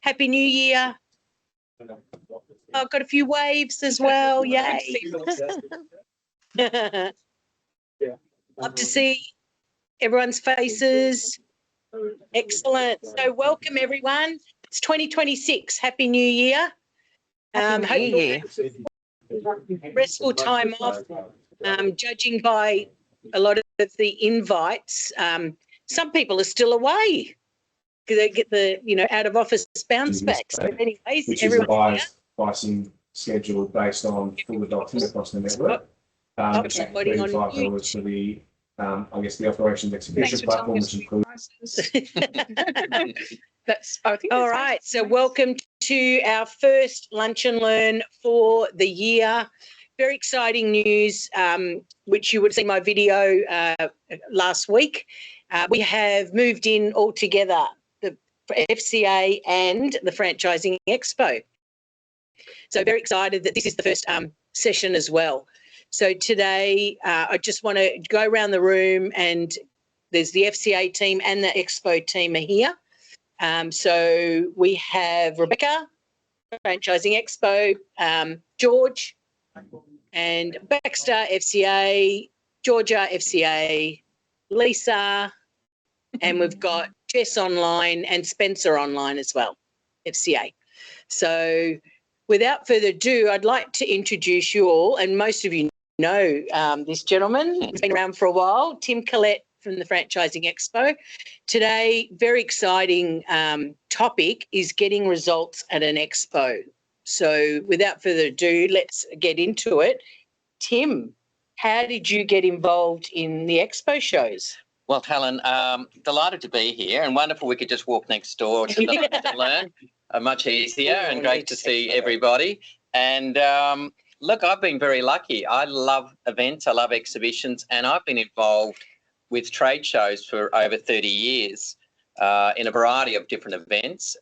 Happy New Year. I've got a few waves as well. Yay. Love to see everyone's faces. Excellent. So welcome, everyone. It's 2026. Happy New Year. Happy New Year. Restful time off. Judging by a lot of the invites, some people are still away because they get the out of office bounce back. So anyways, which is a pricing schedule based on full adoption across the network. Somebody on mute. For the I guess the operations execution platform, which includes. All right. So welcome to our first Lunch and Learn for the year. Very exciting news, which you would see my video last week. We have moved in all together, the FCA and the Franchising Expo. So very excited that this is the first session as well. So today I just want to go around the room, and there's the FCA team and the Expo team are here. So we have Rebecca, Franchising Expo, George, and Baxter, FCA, Georgia, FCA, Lisa, and we've got Jess online and Spencer online as well, FCA. So without further ado, I'd like to introduce you all, and most of you know this gentleman. He's been around for a while, Tim Collette from the Franchising Expo. Today, very exciting topic is getting results at an expo. So without further ado, let's get into it. Tim, how did you get involved in the expo shows? Well, Helen, delighted to be here, and wonderful we could just walk next door to the Lunch and Learn. Much easier and great to see everybody. And look, I've been very lucky. I love events, I love exhibitions, and I've been involved with trade shows for over 30 years. In a variety of different events.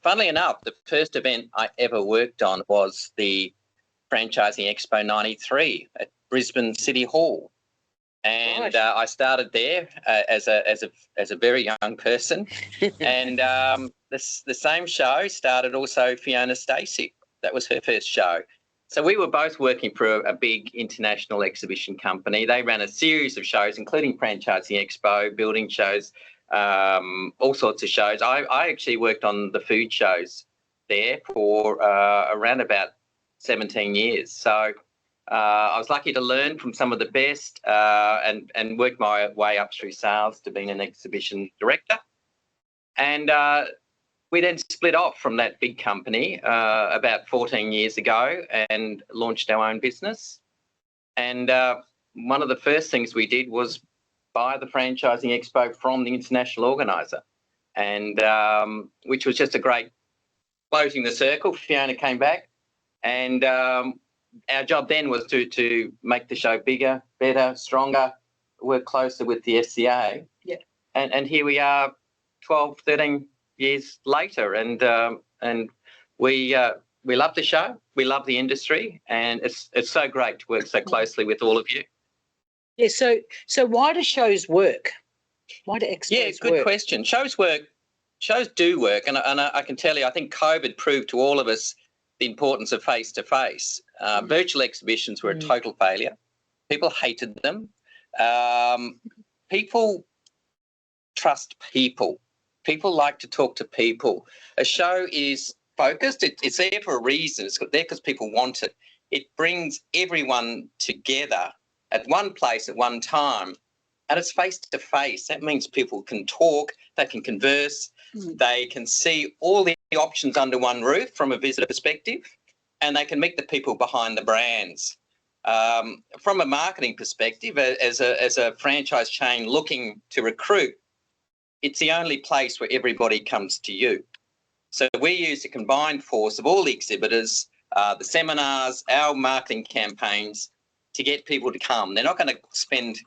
Funnily enough, the first event I ever worked on was the Franchising Expo 93 at Brisbane City Hall. And I started there as a very young person. And the same show started also Fiona Stacey. That was her first show. So we were both working for a big international exhibition company. They ran a series of shows, including Franchising Expo, building shows, all sorts of shows. I actually worked on the food shows there for around about 17 years. So I was lucky to learn from some of the best and work my way up through sales to being an exhibition director. And we then split off from that big company about 14 years ago and launched our own business. And one of the first things we did was buy the Franchising Expo from the international organiser, and which was just a great closing the circle. Fiona came back, and our job then was to make the show bigger, better, stronger, work closer with the FCA. Yeah. And here we are 12, 13 years later, and we love the show, we love the industry, and it's so great to work so closely with all of you. Yeah, so why do shows work? Why do expos work? Yeah, good question. Shows do work, and I can tell you, I think COVID proved to all of us the importance of face-to-face. Virtual exhibitions were a total failure. People hated them. People trust people. People like to talk to people. A show is focused. It's there for a reason. It's there because people want it. It brings everyone together at one place at one time, and it's face-to-face. That means people can talk, they can converse, they can see all the options under one roof from a visitor perspective, and they can meet the people behind the brands. From a marketing perspective, as a franchise chain looking to recruit, it's the only place where everybody comes to you. So we use a combined force of all the exhibitors, the seminars, our marketing campaigns, to get people to come. They're not going to spend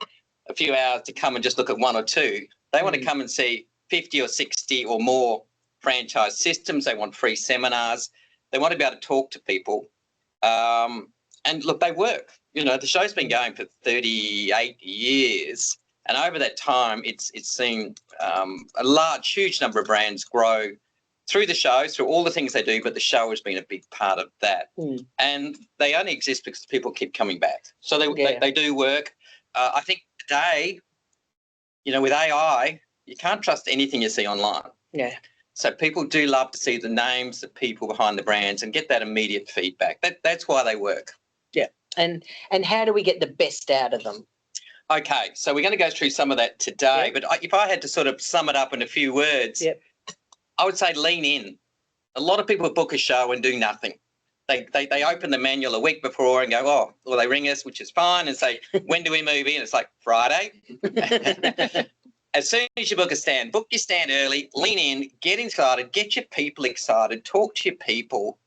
a few hours to come and just look at one or two. They want to come and see 50 or 60 or more franchise systems. They want free seminars. They want to be able to talk to people. And look, they work. You know, the show's been going for 38 years. And over that time, it's seen a huge number of brands grow through the show, through all the things they do, but the show has been a big part of that. And they only exist because people keep coming back. So they do work. I think today, you know, with AI, you can't trust anything you see online. Yeah. So people do love to see the names, the people behind the brands, and get that immediate feedback. That's why they work. Yeah. And how do we get the best out of them? Okay, so we're going to go through some of that today. But if I had to sort of sum it up in a few words, I would say lean in. A lot of people book a show and do nothing. They open the manual a week before and go, oh, well, they ring us, which is fine, and say, when do we move in? It's like Friday. As soon as you book a stand, book your stand early, lean in, get excited, get your people excited, talk to your people,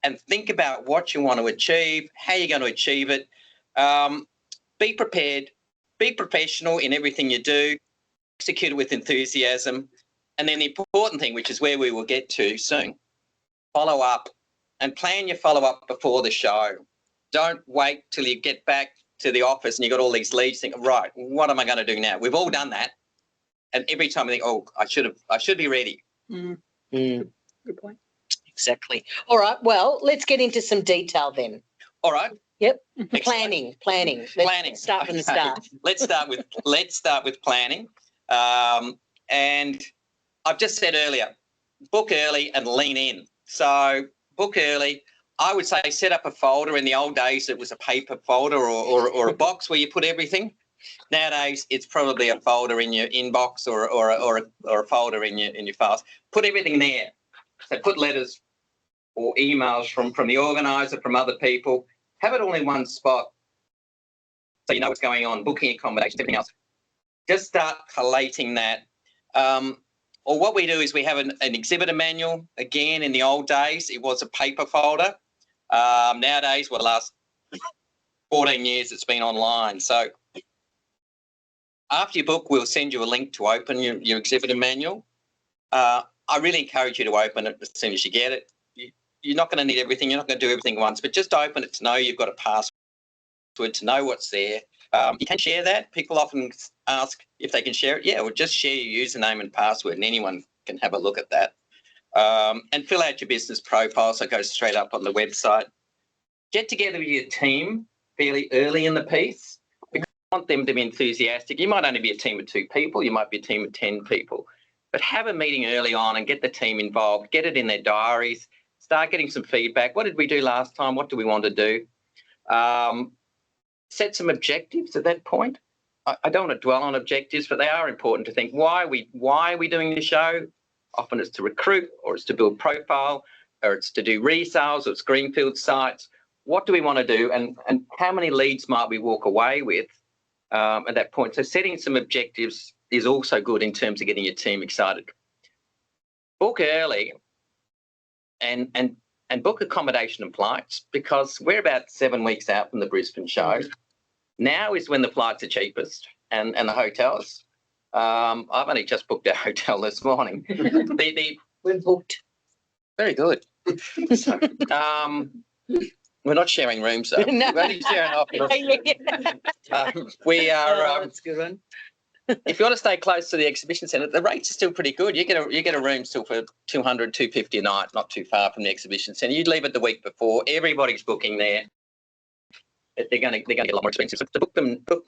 and think about what you want to achieve, how you're going to achieve it. Be prepared, be professional in everything you do, execute it with enthusiasm. And then the important thing, which is where we will get to soon, follow up and plan your follow-up before the show. Don't wait till you get back to the office and you've got all these leads, think, right, what am I going to do now? We've all done that. And every time I think, oh, I should be ready. Good point. Exactly. All right. Well, let's get into some detail then. All right. Yep. Planning. Let's start from the start. Let's start with planning. And I've just said earlier, book early and lean in. So book early. I would say set up a folder. In the old days, it was a paper folder or a box where you put everything. Nowadays, it's probably a folder in your inbox or a folder in your files. Put everything there. So put letters or emails from the organizer, from other people. Have it all in one spot so you know what's going on, booking accommodations, everything else. Just start collating that. Or what we do is we have an exhibitor manual. Again, in the old days, it was a paper folder. Nowadays, the last 14 years, it's been online. So after you book, we'll send you a link to open your exhibitor manual. I really encourage you to open it as soon as you get it. You're not going to need everything. You're not going to do everything once, but just open it to know you've got a password, to know what's there. You can share that. People often ask if they can share it. Yeah, well, just share your username and password and anyone can have a look at that. And fill out your business profile so it goes straight up on the website. Get together with your team fairly early in the piece because you want them to be enthusiastic. You might only be a team of 2 people. You might be a team of 10 people. But have a meeting early on and get the team involved. Get it in their diaries. Start getting some feedback. What did we do last time? What do we want to do? Set some objectives at that point. I don't want to dwell on objectives, but they are important to think. Why are we doing the show? Often it's to recruit, or it's to build profile, or it's to do resales, or it's greenfield sites. What do we want to do, and how many leads might we walk away with at that point? So setting some objectives is also good in terms of getting your team excited. Book early and book accommodation and flights because we're about 7 weeks out from the Brisbane show. Now is when the flights are cheapest and the hotels. I've only just booked our hotel this morning. We're booked. Very good. So, we're not sharing rooms though. No. We're only sharing office. We are. That's a good one. If you want to stay close to the exhibition centre, the rates are still pretty good. You get a room still for $200, $250 a night, not too far from the exhibition centre. You'd leave it the week before. Everybody's booking there. They're going to get a lot more expensive. So book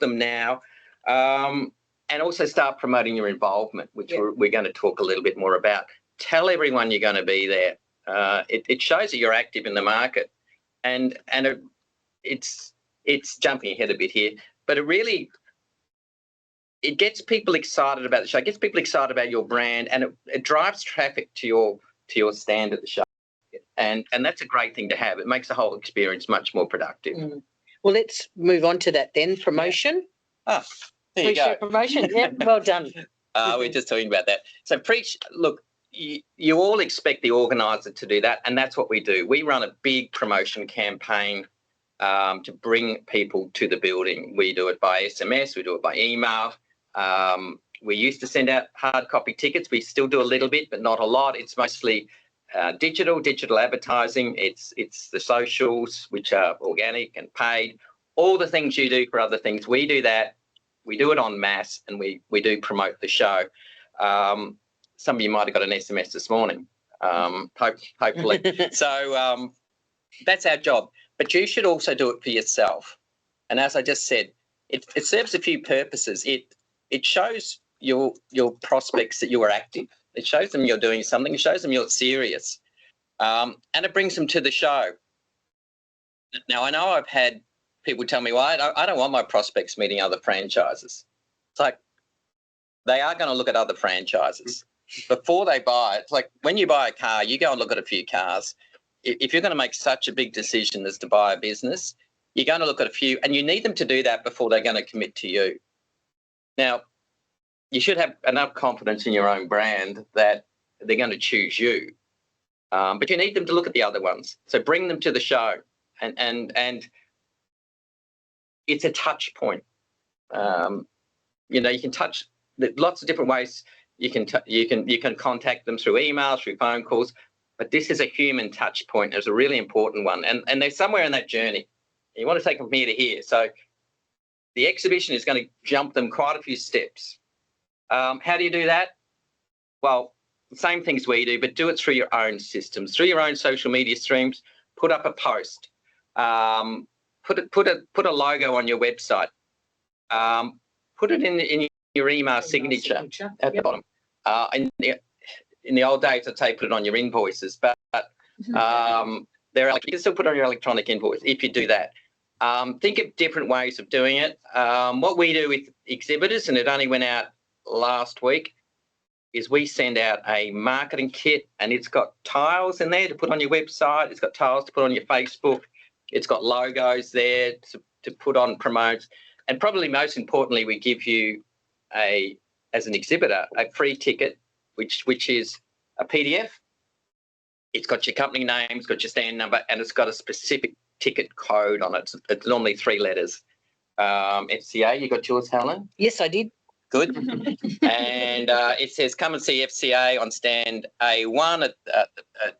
them now, and also start promoting your involvement, which we're going to talk a little bit more about. Tell everyone you're going to be there. It shows that you're active in the market, and it's jumping ahead a bit here, but it gets people excited about the show. It gets people excited about your brand, and it drives traffic to your stand at the show. And that's a great thing to have. It makes the whole experience much more productive. Well, let's move on to that then. Promotion. There you go. Promotion. Yeah, well done. We're just talking about that. So look, you all expect the organiser to do that, and that's what we do. We run a big promotion campaign to bring people to the building. We do it by SMS. We do it by email. We used to send out hard copy tickets. We still do a little bit, but not a lot. It's mostly digital advertising. It's the socials, which are organic and paid. All the things you do for other things, we do that. We do it en masse, and we do promote the show. Some of you might have got an SMS this morning. hopefully. So that's our job. But you should also do it for yourself. And as I just said, it serves a few purposes. It shows your prospects that you are active. It shows them you're doing something. It shows them you're serious. And it brings them to the show. Now, I know I've had people tell me, well, I don't want my prospects meeting other franchises. It's like, they are going to look at other franchises before they buy it. It's like when you buy a car, you go and look at a few cars. If you're going to make such a big decision as to buy a business, you're going to look at a few, and you need them to do that before they're going to commit to you. Now, you should have enough confidence in your own brand that they're going to choose you. But you need them to look at the other ones. So bring them to the show, and it's a touch point. You know, you can touch lots of different ways. You can contact them through email, through phone calls, but this is a human touch point. It's a really important one, and they're somewhere in that journey. You want to take them from here to here. So the exhibition is going to jump them quite a few steps. How do you do that? Well, same things we do, but do it through your own systems, through your own social media streams. Put up a post. Put a logo on your website. Put it in your email signature at the bottom. In the old days, I'd say put it on your invoices, but you can still put it on your electronic invoice if you do that. Think of different ways of doing it. What we do with exhibitors, and it only went out last week, is we send out a marketing kit, and it's got tiles in there to put on your website. It's got tiles to put on your Facebook. It's got logos there to put on promotes. And probably most importantly, we give you as an exhibitor, a free ticket, which is a PDF. It's got your company name, it's got your stand number, and it's got a specific ticket code on it. It's normally 3 letters. FCA, you got yours, Helen? Yes, I did. Good. And it says, come and see FCA on stand A1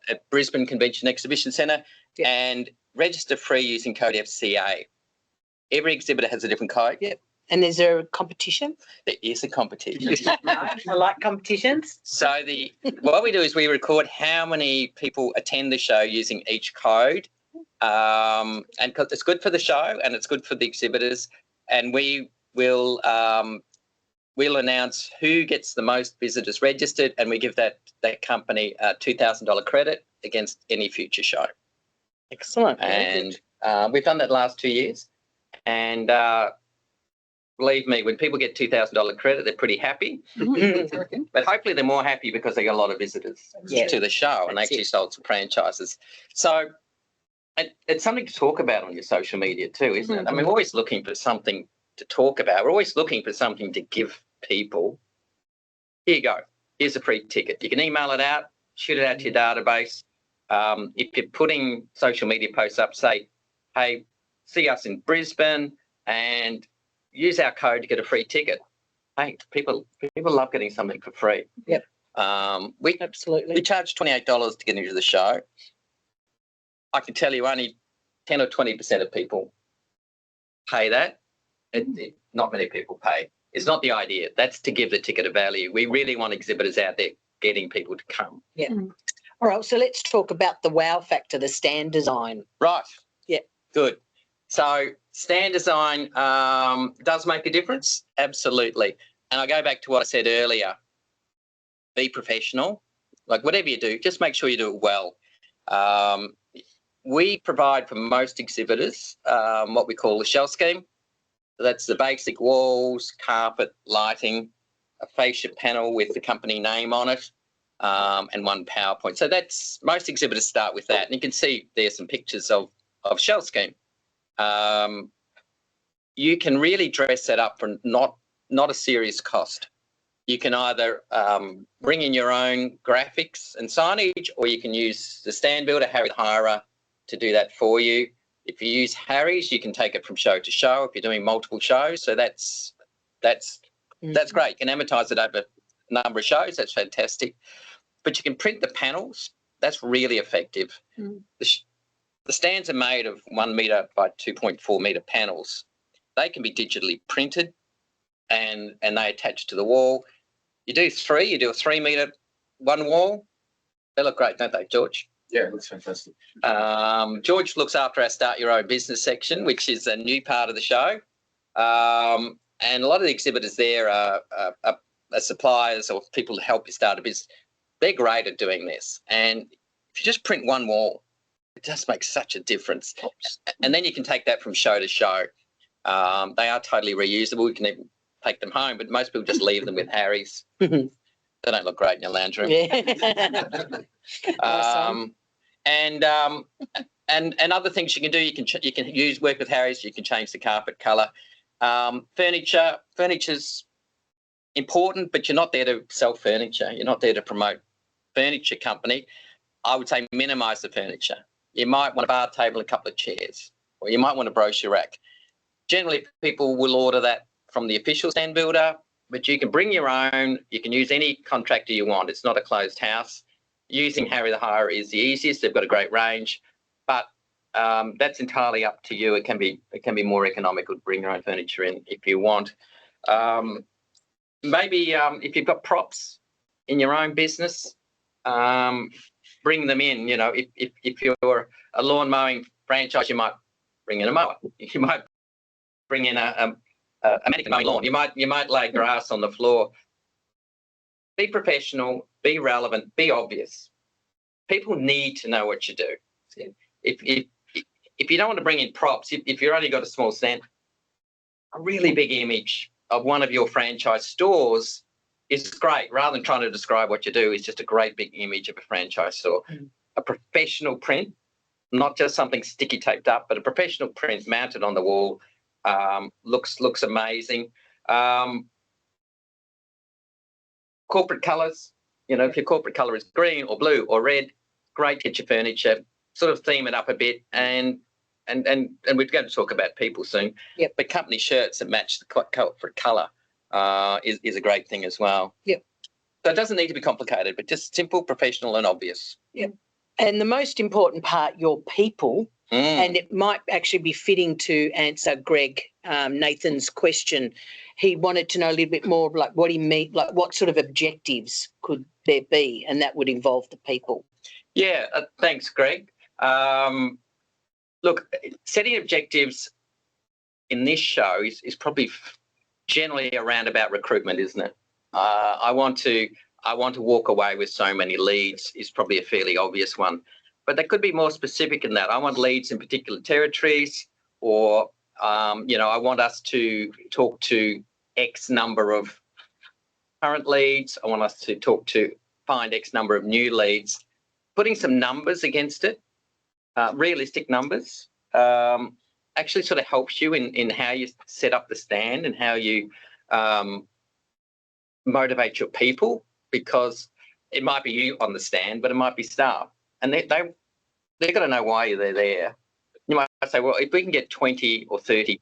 at Brisbane Convention Exhibition Centre, yep, and register free using code FCA. Every exhibitor has a different code. Yep. And is there a competition? There is a competition. I like competitions. So what we do is we record how many people attend the show using each code, and because it's good for the show and it's good for the exhibitors, and we will we'll announce who gets the most visitors registered, and we give that company a $2,000 credit against any future show. Excellent. And we've done that the last 2 years, and believe me, when people get $2,000 credit, they're pretty happy. But hopefully they're more happy because they got a lot of visitors to the show, and they actually sold some franchises. So it's something to talk about on your social media too, isn't it? I mean, we're always looking for something to talk about. We're always looking for something to give people. Here you go. Here's a free ticket. You can email it out, shoot it out to your database. If you're putting social media posts up, say, hey, see us in Brisbane and use our code to get a free ticket. Hey, people love getting something for free. Yep. We charge $28 to get into the show. I can tell you only 10 or 20% of people pay that. Not many people pay. It's not the idea. That's to give the ticket a value. We really want exhibitors out there getting people to come. Yeah. All right. So let's talk about the wow factor, the stand design. Right. Yeah. Good. So stand design does make a difference. Absolutely. And I go back to what I said earlier. Be professional. Like whatever you do, just make sure you do it well. We provide for most exhibitors what we call the shell scheme. That's the basic walls, carpet, lighting, a fascia panel with the company name on it, and one PowerPoint. So that's most exhibitors start with that. And you can see there's some pictures of shell scheme. You can really dress that up for not a serious cost. You can either bring in your own graphics and signage, or you can use the stand builder, Harry the Hirer, to do that for you. If you use Harry's, you can take it from show to show if you're doing multiple shows. So that's great. You can amortize it over a number of shows. That's fantastic. But you can print the panels. That's really effective. The stands are made of 1 metre by 2.4 metre panels. They can be digitally printed and they attach to the wall. You do 3, you do a 3 metre one wall, They look great, don't they, George? Yeah, it looks fantastic. George looks after our Start Your Own Business section, which is a new part of the show. And a lot of the exhibitors there are suppliers or people to help you start a business. They're great at doing this. And if you just print one wall, it just makes such a difference. And then you can take that from show to show. They are totally reusable. You can even take them home, but most people just leave them with Harry's. They don't look great in your lounge room. Yeah. Awesome. And other things you can do. You can work with Harry's. You can change the carpet colour. Furniture's important, but you're not there to sell furniture. You're not there to promote furniture company. I would say minimise the furniture. You might want a bar table, a couple of chairs, or you might want a brochure rack. Generally, people will order that from the official stand builder, but you can bring your own. You can use any contractor you want. It's not a closed house. Using Harry the Hire is the easiest. They've got a great range, but that's entirely up to you. It can be more economical to bring your own furniture in if you want. Maybe if you've got props in your own business, bring them in. You know, if you're a lawn mowing franchise, you might bring in a mower. You might bring in a mannequin mowing lawn. You might lay grass on the floor. Be professional, be relevant, be obvious. People need to know what you do. If you don't want to bring in props, if you've only got a small stand, a really big image of one of your franchise stores is great. Rather than trying to describe what you do, it's just a great big image of a franchise store. A professional print, not just something sticky taped up, but a professional print mounted on the wall looks amazing. Corporate colours, you know, if your corporate colour is green or blue or red, great to get your furniture, sort of theme it up a bit, and we're going to talk about people soon. Yep. But company shirts that match the corporate colour is a great thing as well. Yep. So it doesn't need to be complicated, but just simple, professional and obvious. Yep. And the most important part, your people, and it might actually be fitting to answer Greg Nathan's question. He wanted to know a little bit more like what he meant, like what sort of objectives could there be, and that would involve the people. Yeah, thanks, Greg. Look, setting objectives in this show is probably generally around about recruitment, isn't it? I want to walk away with so many leads is probably a fairly obvious one, but they could be more specific than that. I want leads in particular territories, or I want us to talk to X number of current leads. I want us to find X number of new leads. Putting some numbers against it, realistic numbers, actually sort of helps you in how you set up the stand and how you motivate your people, because it might be you on the stand, but it might be staff, and they've got to know why they're there. You might say, well, if we can get 20 or 30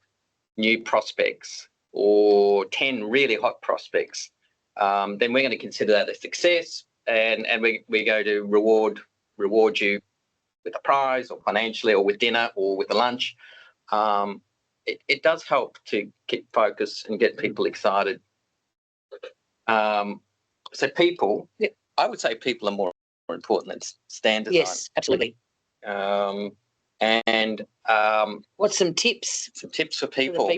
new prospects or 10 really hot prospects, then we're going to consider that a success, and we're going to reward you with a prize or financially or with dinner or with a lunch. It does help to keep focus and get people excited. So people, yeah. I would say people are more important than stand design. Yes, absolutely. What's some tips? Some tips for people.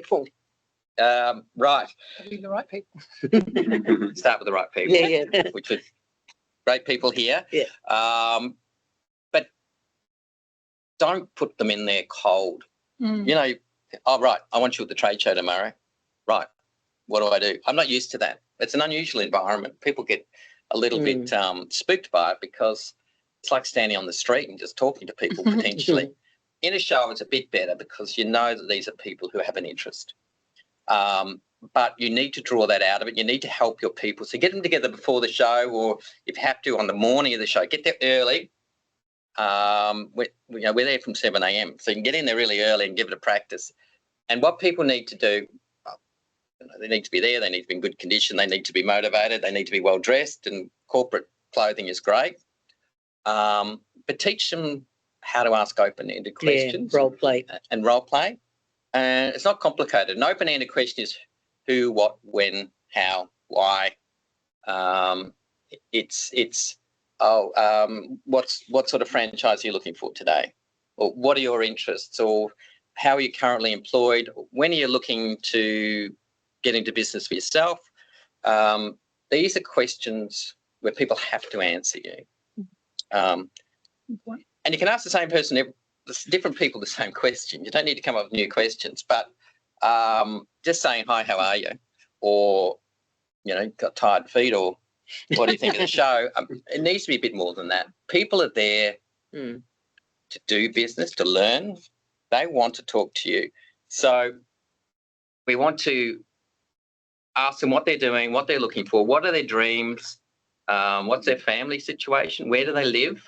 Right. Having the right people. Start with the right people. Yeah. Which is great people here. Yeah. But don't put them in there cold. Mm. You know, oh, right, I want you at the trade show tomorrow. Right, what do I do? I'm not used to that. It's an unusual environment. People get a little bit spooked by it because it's like standing on the street and just talking to people potentially. In a show, it's a bit better because you know that these are people who have an interest. But you need to draw that out of it. You need to help your people. So get them together before the show, or if you have to on the morning of the show, get there early. We're there from 7 a.m. So you can get in there really early and give it a practice. And what people need to do, they need to be there. They need to be in good condition. They need to be motivated. They need to be well dressed, and corporate clothing is great. But teach them how to ask open-ended questions. Role play. And role play. It's not complicated. An open-ended question is who, what, when, how, why. It's what sort of franchise are you looking for today? Or what are your interests? Or how are you currently employed? When are you looking to get into business for yourself? These are questions where people have to answer you. And you can ask the same person, different people, the same question. You don't need to come up with new questions, but just saying, hi, how are you? Or, got tired feet, or what do you think of the show? It needs to be a bit more than that. People are there to do business, to learn. They want to talk to you. So we want to ask them what they're doing, what they're looking for, what are their dreams, what's their family situation, where do they live?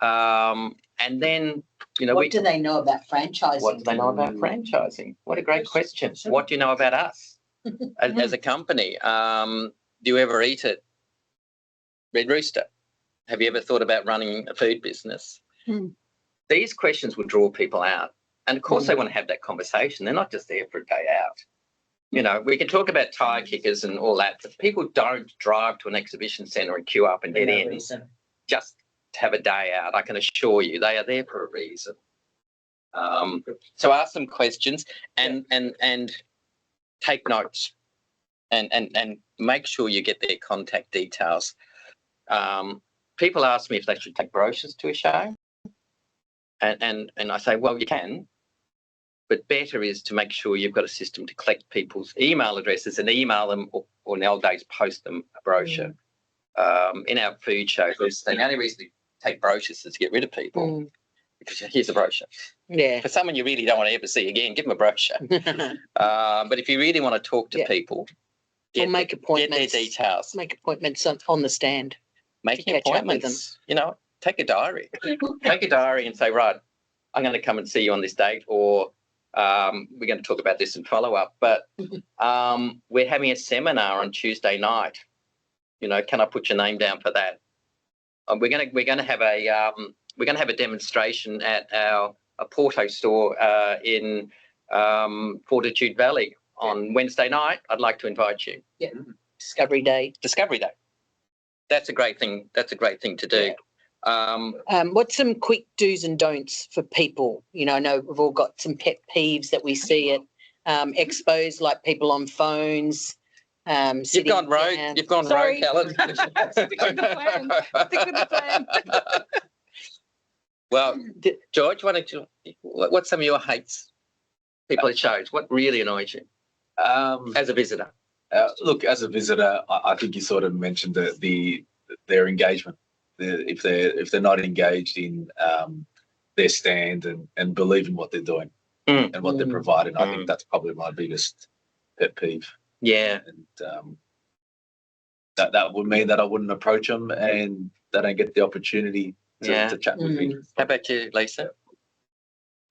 And then, what do they know about franchising? What do they know about franchising? What a great question. What do you know about us as a company? Do you ever eat at Red Rooster? Have you ever thought about running a food business? These questions will draw people out. And of course, they want to have that conversation. They're not just there for a day out. We can talk about tire kickers and all that, but people don't drive to an exhibition centre and queue up and get in just to have a day out. I can assure you, they are there for a reason. So ask them questions and take notes and make sure you get their contact details. People ask me if they should take brochures to a show, and I say, well, you can, but better is to make sure you've got a system to collect people's email addresses and email them, or in the old days, post them a brochure. In our food shows, the only reason to take brochures is to get rid of people. Because here's a brochure. Yeah. For someone you really don't want to ever see again, give them a brochure. But if you really want to talk to people, make appointments. Get their details. Make appointments on the stand. Make appointments. Take a diary. Take a diary and say, right, I'm going to come and see you on this date, or we're going to talk about this in follow-up. But we're having a seminar on Tuesday night. Can I put your name down for that? We're going to have a demonstration at our Porto store in Fortitude Valley on Wednesday night. I'd like to invite you. Yeah. Discovery Day. That's a great thing. That's a great thing to do. What's some quick do's and don'ts for people? I know we've all got some pet peeves that we see at expos, like people on phones. You've gone rogue. You've gone rogue, Helen. Stick with the plan. Well, George, what's some of your hates? People at shows. What really annoys you as a visitor? Look, as a visitor, I think you sort of mentioned their engagement. If they're not engaged in their stand and believe in what they're doing and what they're providing, I think that's probably my biggest pet peeve. Yeah, and that would mean that I wouldn't approach them, and they don't get the opportunity to chat with me. How about you, Lisa?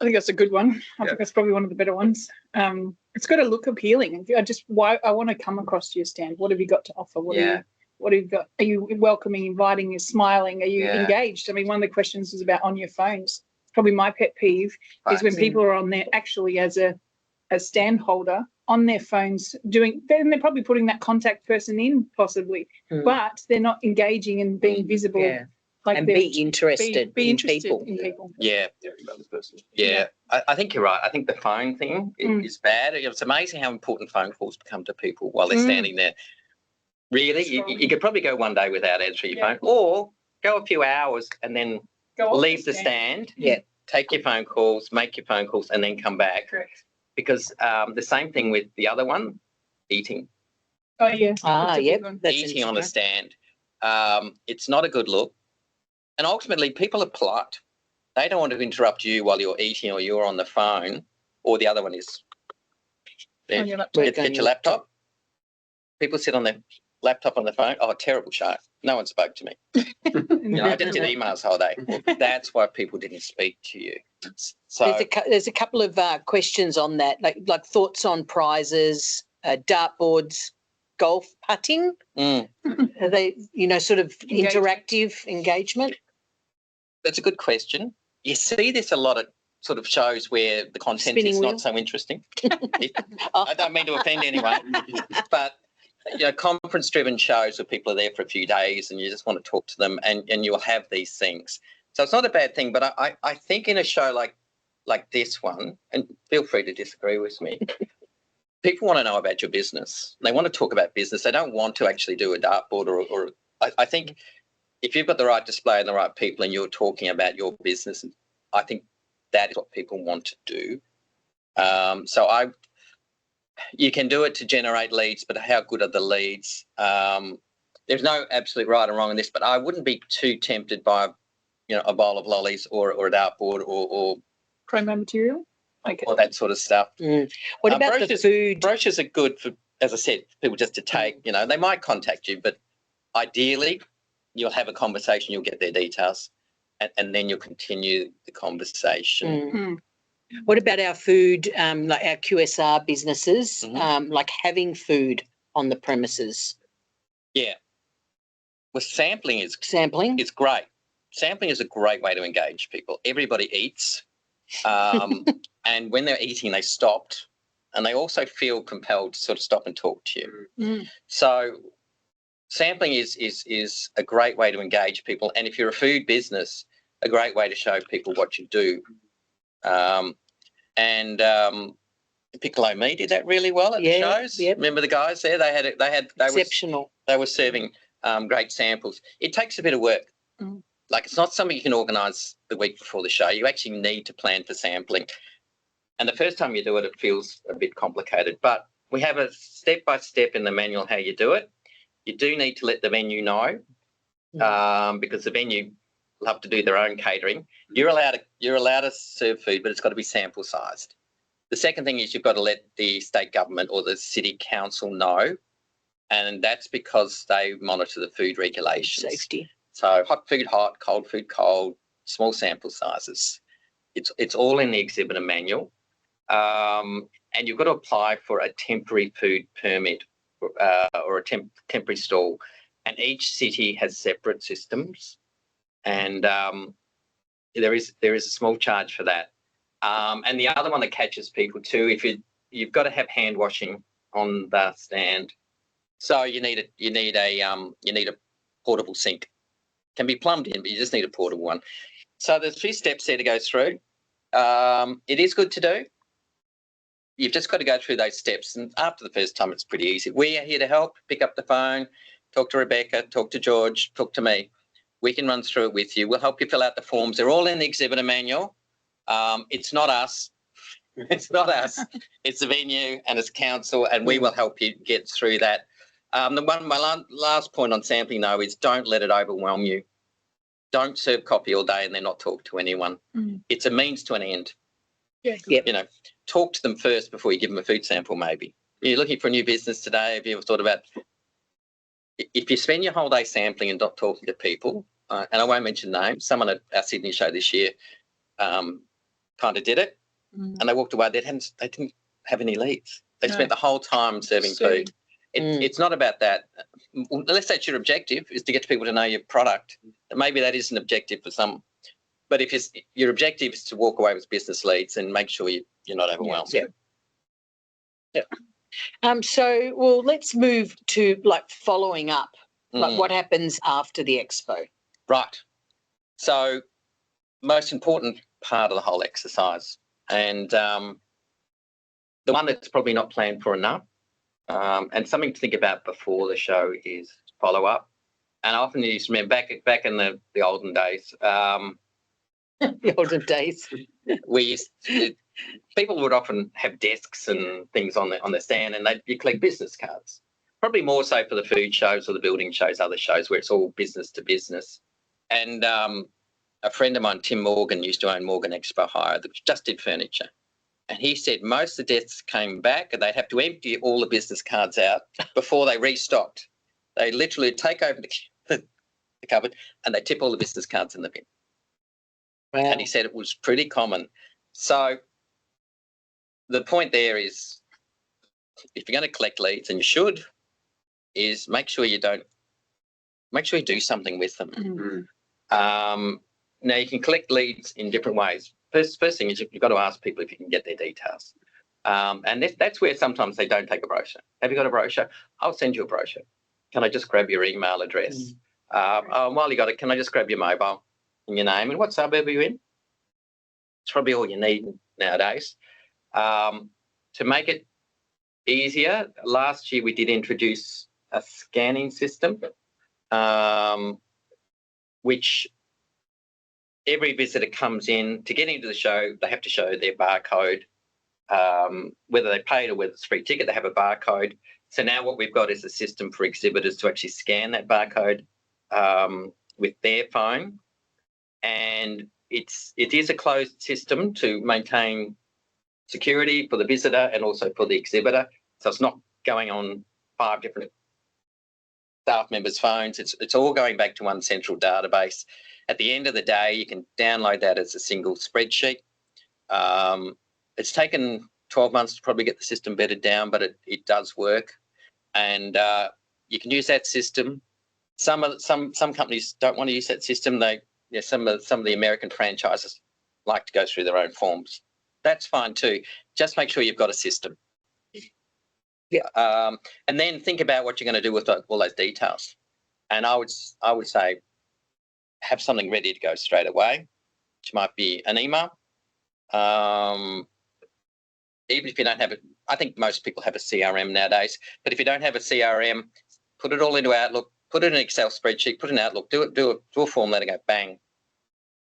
I think that's a good one. I think that's probably one of the better ones. It's got to look appealing. I want to come across to your stand. What have you got to offer? What have you got? Are you welcoming, inviting, smiling? Are you engaged? I mean, one of the questions was about on your phones. Probably my pet peeve is when people are on there actually as a stand holder on their phones then they're probably putting that contact person in possibly, but they're not engaging and being visible. Yeah. Like and be interested, in people. Yeah. I think you're right. I think the phone thing is bad. It's amazing how important phone calls become to people while they're standing there. Really, you could probably go one day without answering your phone, or go a few hours and then leave the stand. Yeah. Take your phone calls, make your phone calls, and then come back. Correct. Because the same thing with the other one, eating. Oh, yeah. Eating on the stand. It's not a good look. And ultimately, people are polite. They don't want to interrupt you while you're eating or you're on the phone, or the other one is On your laptop. get your laptop. People sit on their laptop on the phone. Oh, terrible show. No one spoke to me. I just did emails the whole day. Well, that's why people didn't speak to you. So there's a couple of questions on that, like thoughts on prizes, dartboards, golf putting. Are they, sort of interactive engagement? That's a good question. You see this a lot at sort of shows where the content is not so interesting. I don't mean to offend anyone, but conference-driven shows where people are there for a few days and you just want to talk to them, and you'll have these things. So it's not a bad thing, but I think in a show like this one, and feel free to disagree with me, people want to know about your business. They want to talk about business. They don't want to actually do a dartboard or I think if you've got the right display and the right people and you're talking about your business, I think that is what people want to do. You can do it to generate leads, but how good are the leads? There's no absolute right or wrong in this, but I wouldn't be too tempted by, a bowl of lollies or a dartboard or Promo material? Okay. or that sort of stuff. What about the food? Brochures are good for, as I said, people just to take, they might contact you, but ideally you'll have a conversation, you'll get their details, and then you'll continue the conversation. What about our food, like our QSR businesses, like having food on the premises? Yeah. Well, sampling is Sampling? It's great. Sampling is a great way to engage people. Everybody eats, and when they're eating, they stopped, and they also feel compelled to sort of stop and talk to you. So sampling is a great way to engage people, and if you're a food business, a great way to show people what you do. Piccolo Me did that really well at the shows. Yep. Remember the guys there? They Exceptional. They were serving great samples. It takes a bit of work. Like, it's not something you can organise the week before the show. You actually need to plan for sampling. And the first time you do it, it feels a bit complicated. But we have a step-by-step in the manual how you do it. You do need to let the venue know, because the venue will have to do their own catering. You're allowed to serve food, but it's got to be sample sized. The second thing is you've got to let the state government or the city council know, and that's because they monitor the food regulations. Safety. So hot food hot, cold food cold, small sample sizes. It's all in the exhibitor manual, and you've got to apply for a temporary food permit or a temporary stall, and each city has separate systems, and there is a small charge for that. And the other one that catches people too, if you've got to have hand washing on the stand, so you need a portable sink. Can be plumbed in, but you just need a portable one. So there's a few steps there to go through. It is good to do. You've just got to go through those steps, and after the first time, it's pretty easy. We are here to help. Pick up the phone, talk to Rebecca, talk to George, talk to me. We can run through it with you. We'll help you fill out the forms. They're all in the exhibitor manual. It's not us. It's not us. It's the venue and it's council, and we will help you get through that. My last point on sampling, though, is don't let it overwhelm you. Don't serve coffee all day and then not talk to anyone. It's a means to an end. Yeah. Talk to them first before you give them a food sample, maybe. You're looking for a new business today. Have you ever thought about, if you spend your whole day sampling and not talking to people, and I won't mention names, someone at our Sydney show this year kind of did it, and they walked away. They didn't have any leads. They spent the whole time serving food. It's not about that. Unless that's your objective, is to get people to know your product. Maybe that is an objective for some. But if your objective is to walk away with business leads, and make sure you're not overwhelmed. So let's move to like following up, like what happens after the expo. Right. So most important part of the whole exercise, and the one that's probably not planned for enough, and something to think about before the show, is follow up. And I often used to remember back in the olden days. The olden days. People would often have desks and things on the stand, and you collect business cards. Probably more so for the food shows or the building shows, other shows where it's all business to business. And a friend of mine, Tim Morgan, used to own Morgan Expo Hire, that just did furniture. And he said most of the desks came back and they'd have to empty all the business cards out before they restocked. They literally take over the cupboard and they tip all the business cards in the bin. Wow. And he said it was pretty common. So the point there is, if you're going to collect leads, and you should, is make sure you do something with them. Now, you can collect leads in different ways. First thing is you've got to ask people if you can get their details. And that's where sometimes they don't take a brochure. Have you got a brochure? I'll send you a brochure. Can I just grab your email address? While you got it, can I just grab your mobile and your name? And what suburb are you in? It's probably all you need nowadays. To make it easier, last year we did introduce a scanning system, which every visitor comes in to get into the show. They have to show their barcode, whether they paid or whether it's a free ticket. They have a barcode. So now what we've got is a system for exhibitors to actually scan that barcode with their phone, and it is a closed system to maintain security for the visitor and also for the exhibitor. So it's not going on 5 different staff members' phones. It's all going back to one central database. At the end of the day, you can download that as a single spreadsheet. It's taken 12 months to probably get the system bedded down, but it does work, and you can use that system. Some companies don't want to use that system. Some of the American franchises like to go through their own forms. That's fine too. Just make sure you've got a system. Yeah. And then think about what you're going to do with all those details. And I would say have something ready to go straight away, which might be an email. Even if you don't have it, I think most people have a CRM nowadays. But if you don't have a CRM, put it all into Outlook, put it in an Excel spreadsheet, put it in Outlook, do a form, let it go, bang.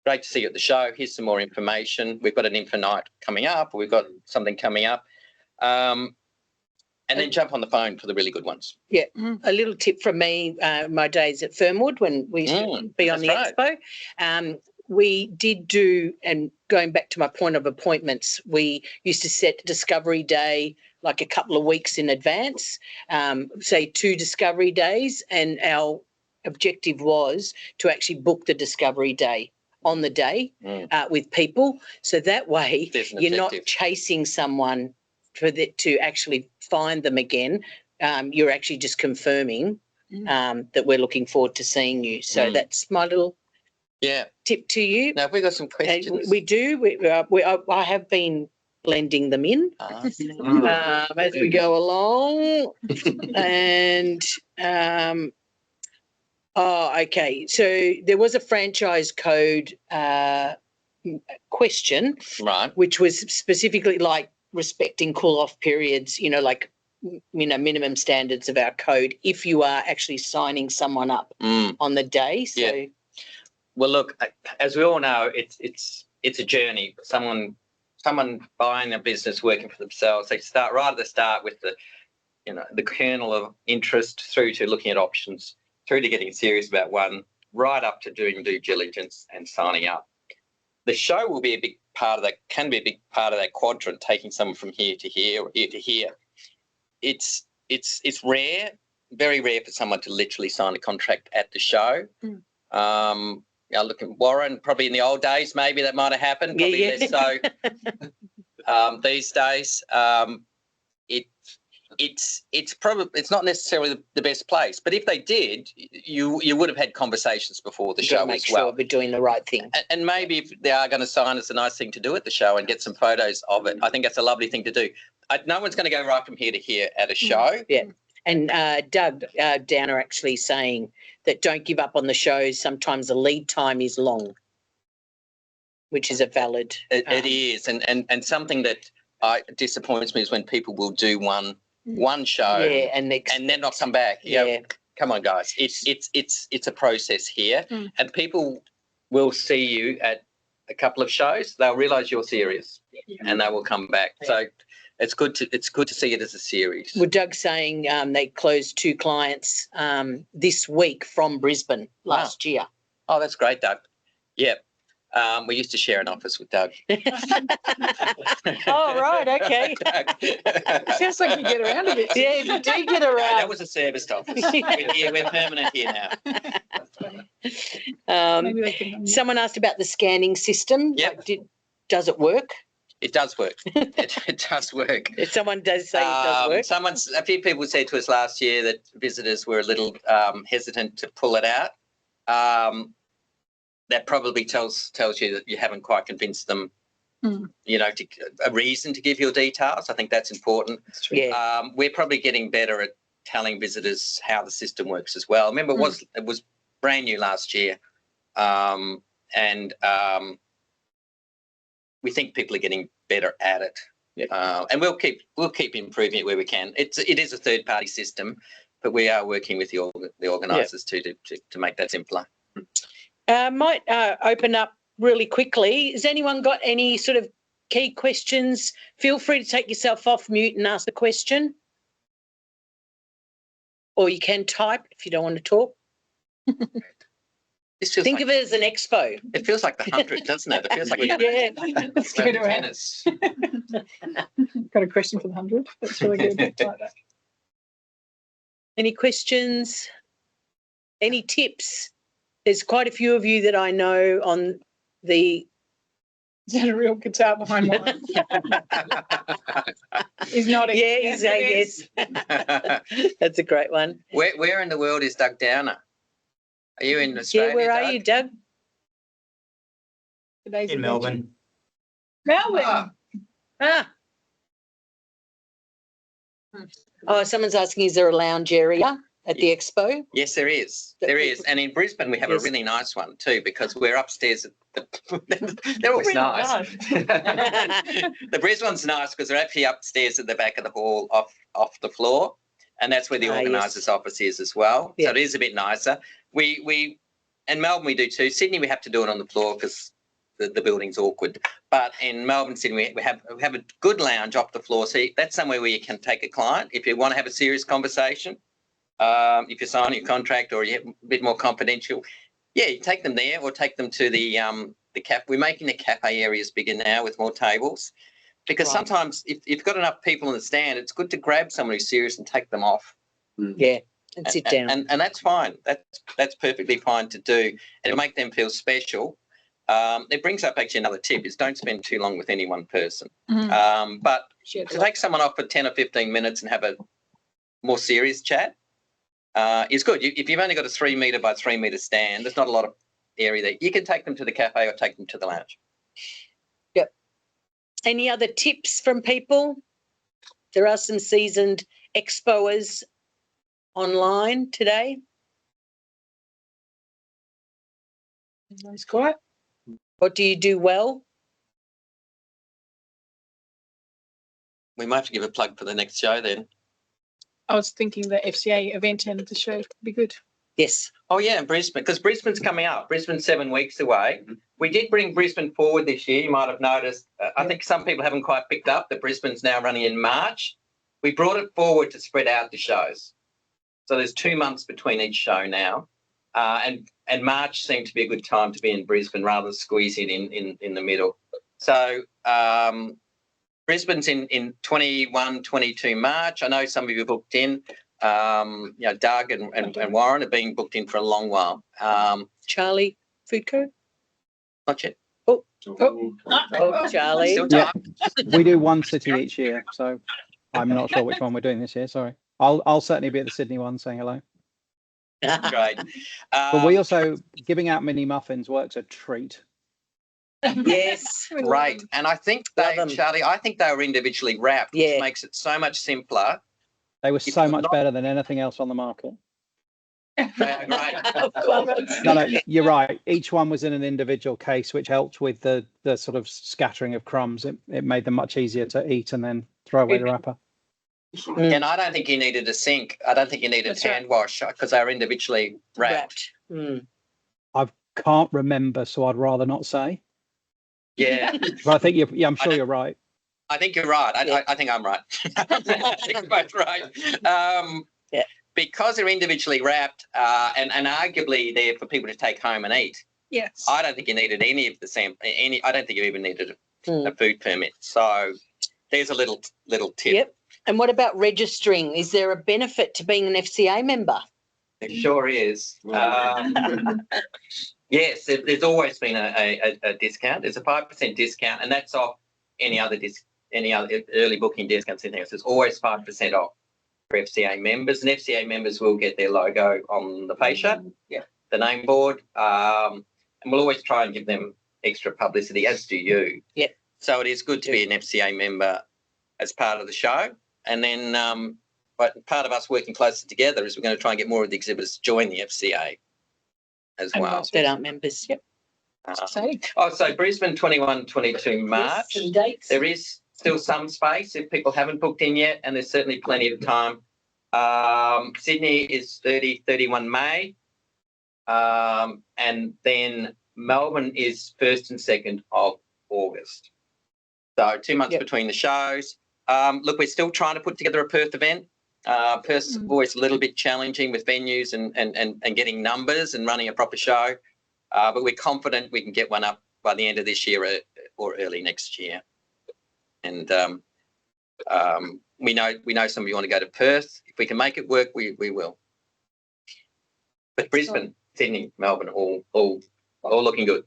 Great to see you at the show. Here's some more information. We've got an info night coming up. Or we've got something coming up. And then jump on the phone for the really good ones. Yeah, a little tip from me, my days at Fernwood when we used to be on the expo. We did do, and going back to my point of appointments, we used to set discovery day like a couple of weeks in advance, say 2 discovery days, and our objective was to actually book the discovery day on the day with people. So that way you're not chasing someone to actually find them again. You're actually just confirming that we're looking forward to seeing you. So that's my little tip to you. Now, have we got some questions? We do. I have been blending them in as we go along. And okay. So there was a franchise code question, right, which was specifically like respecting cool-off periods, like, minimum standards of our code if you are actually signing someone up on the day. So, well, look, as we all know, it's a journey. Someone buying a business, working for themselves, they start right at the start with the kernel of interest through to looking at options, through to getting serious about one, right up to doing due diligence and signing up. The show will be a big part of that, can be a big part of that quadrant, taking someone from here to here or here to here. It's rare, very rare for someone to literally sign a contract at the show. Look at Warren, probably in the old days, maybe that might have happened, probably less so these days. It's not necessarily the best place, but if they did, you would have had conversations before the show as well. Sure we're doing the right thing. And maybe if they are going to sign, it's a nice thing to do at the show and get some photos of it. I think that's a lovely thing to do. No one's going to go right from here to here at a show. Yeah. And Doug Downer actually saying that don't give up on the shows. Sometimes the lead time is long, which is a valid. It is, and something that disappoints me is when people will do one show and then not come back. Come on, guys. It's a process here, and people will see you at a couple of shows. They'll realise you're serious, and they will come back. So it's good to see it as a series. Well, Doug's saying they closed 2 clients this week from Brisbane last year. Oh, that's great, Doug. Yeah. We used to share an office with Doug. Oh, right, okay. Sounds like you get around a bit. Yeah, you do get around. That was a serviced office. We're permanent here now. Someone asked about the scanning system. Yep. Does it work? It does work. It does work. If someone does say it does work. A few people said to us last year that visitors were a little hesitant to pull it out. That probably tells you that you haven't quite convinced them you know, a reason to give your details. I think that's important. Yeah. We're probably getting better at telling visitors how the system works as well. Remember, it was brand new last year, and we think people are getting better at it. Yeah. And we'll keep improving it where we can. It is a third party system, but we are working with the organisers to make that simpler. Might open up really quickly. Has anyone got any sort of key questions? Feel free to take yourself off mute and ask the question. Or you can type if you don't want to talk. Think of it as an expo. It feels like the 100, doesn't it? It feels like Let's go to tennis. Got a question for the 100. That's really good. Like that. Any questions? Any tips? There's quite a few of you that I know on the. Is that a real guitar behind mine? He's nodding. Yeah, he's saying yes. That's a great one. Where in the world is Doug Downer? Are you in Australia? Yeah, where are Doug? you, Doug? Today's In Melbourne. Melbourne. Oh, someone's asking, is there a lounge area at the expo? Yes, there is. There is. And in Brisbane, we have a really nice one too, because we're upstairs at they're always Really nice. The Brisbane one's nice because they're actually upstairs at the back of the hall off the floor. And that's where the organiser's office is as well. Yeah. So it is a bit nicer. We in Melbourne we do too. Sydney we have to do it on the floor because the building's awkward. But in Melbourne, Sydney, we have a good lounge off the floor. So that's somewhere where you can take a client if you want to have a serious conversation. If you're signing a contract or you're a bit more confidential, yeah, you take them there or take them to the cafe. We're making the cafe areas bigger now with more tables, because sometimes if you've got enough people in the stand, it's good to grab someone who's serious and take them off. Yeah, and sit down. And that's fine. That's perfectly fine to do, and it'll make them feel special. It brings up actually another tip: is don't spend too long with any one person. But to take someone off for 10 or 15 minutes and have a more serious chat is good. If you've only got a 3 metre by 3 metre stand, there's not a lot of area there. You can take them to the cafe or take them to the lounge. Yep. Any other tips from people? There are some seasoned expoers online today. Everyone's quiet. What do you do well? We might have to give a plug for the next show then. I was thinking the FCA event and the show would be good. Yes. Oh, yeah, Brisbane, because Brisbane's coming up. Brisbane's 7 weeks away. We did bring Brisbane forward this year. You might have noticed. I think some people haven't quite picked up that Brisbane's now running in March. We brought it forward to spread out the shows. So there's 2 months between each show now. And March seemed to be a good time to be in Brisbane rather than squeeze it in the middle. So Brisbane's in 21, 22 March. I know some of you booked in. Doug and Warren have been booked in for a long while. Charlie, Food Co? Not yet. Oh, Charlie. Still time. We do one city each year, so I'm not sure which one we're doing this year. Sorry. I'll certainly be at the Sydney one saying hello. Great. But we also, giving out mini muffins works a treat. Yes. Great. And I think Charlie, I think they were individually wrapped, which makes it so much simpler. They were so much better than anything else on the market. Great. No, you're right. Each one was in an individual case, which helped with the sort of scattering of crumbs. It made them much easier to eat and then throw away the wrapper. And I don't think you needed a sink. I don't think you needed hand wash because they were individually wrapped. I can't remember, so I'd rather not say. Yeah. But I think I'm sure you're right. I think you're right. I think I'm right. I think we're both right. Because they're individually wrapped and arguably they're for people to take home and eat. Yes. I don't think you needed any of the I don't think you even needed a food permit. So there's a little tip. Yep. And what about registering? Is there a benefit to being an FCA member? There sure is. Yes, there's always been a discount. There's a 5% discount, and that's off any other early booking discounts in there. So it's always 5% off for FCA members, and FCA members will get their logo on the fascia, the name board, and we'll always try and give them extra publicity, as do you. Yep. So it is good to be an FCA member as part of the show. And then, but part of us working closer together is we're going to try and get more of the exhibitors to join the FCA as And well. vice That versa. aren't members. Yep. Exciting. So Brisbane 21, 22 March. Some dates. There is still some space if people haven't booked in yet, and there's certainly plenty of time. Sydney is 30, 31 May. And then Melbourne is 1st and 2nd of August. So 2 months between the shows. Look, we're still trying to put together a Perth event. Perth's always a little bit challenging with venues and getting numbers and running a proper show. But we're confident we can get one up by the end of this year or early next year. And we know some of you want to go to Perth. If we can make it work, we will. But Brisbane, Sydney, Melbourne, all looking good.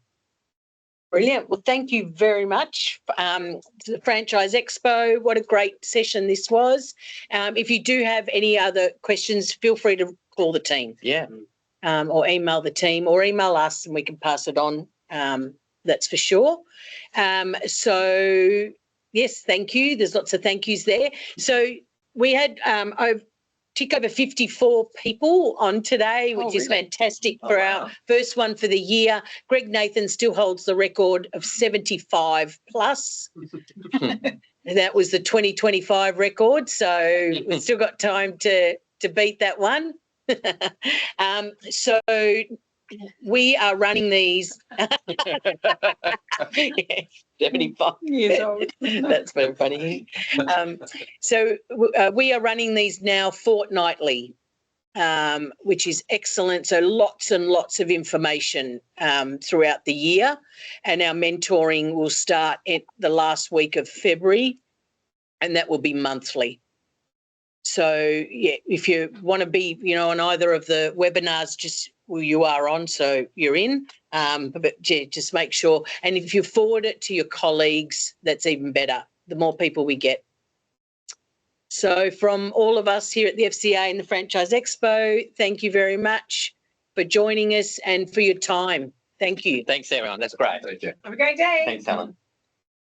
Brilliant. Well, thank you very much to the Franchise Expo. What a great session this was. If you do have any other questions, feel free to call the team. Yeah. Or email the team or email us and we can pass it on. That's for sure. So, yes, thank you. There's lots of thank yous there. So we had over 54 people on today, which is fantastic for our first one for the year. Greg Nathan still holds the record of 75 plus. That was the 2025 record. So we've still got time to beat that one. So we are running these. 75 years old. That's very funny. So we are running these now fortnightly, which is excellent. So lots and lots of information throughout the year, and our mentoring will start at the last week of February, and that will be monthly. So, yeah, if you want to be, on either of the webinars, you are on, so you're in. But just make sure. And if you forward it to your colleagues, that's even better, the more people we get. So from all of us here at the FCA and the Franchise Expo, thank you very much for joining us and for your time. Thank you. Thanks, everyone. That's great. Thank you. Have a great day. Thanks, Helen.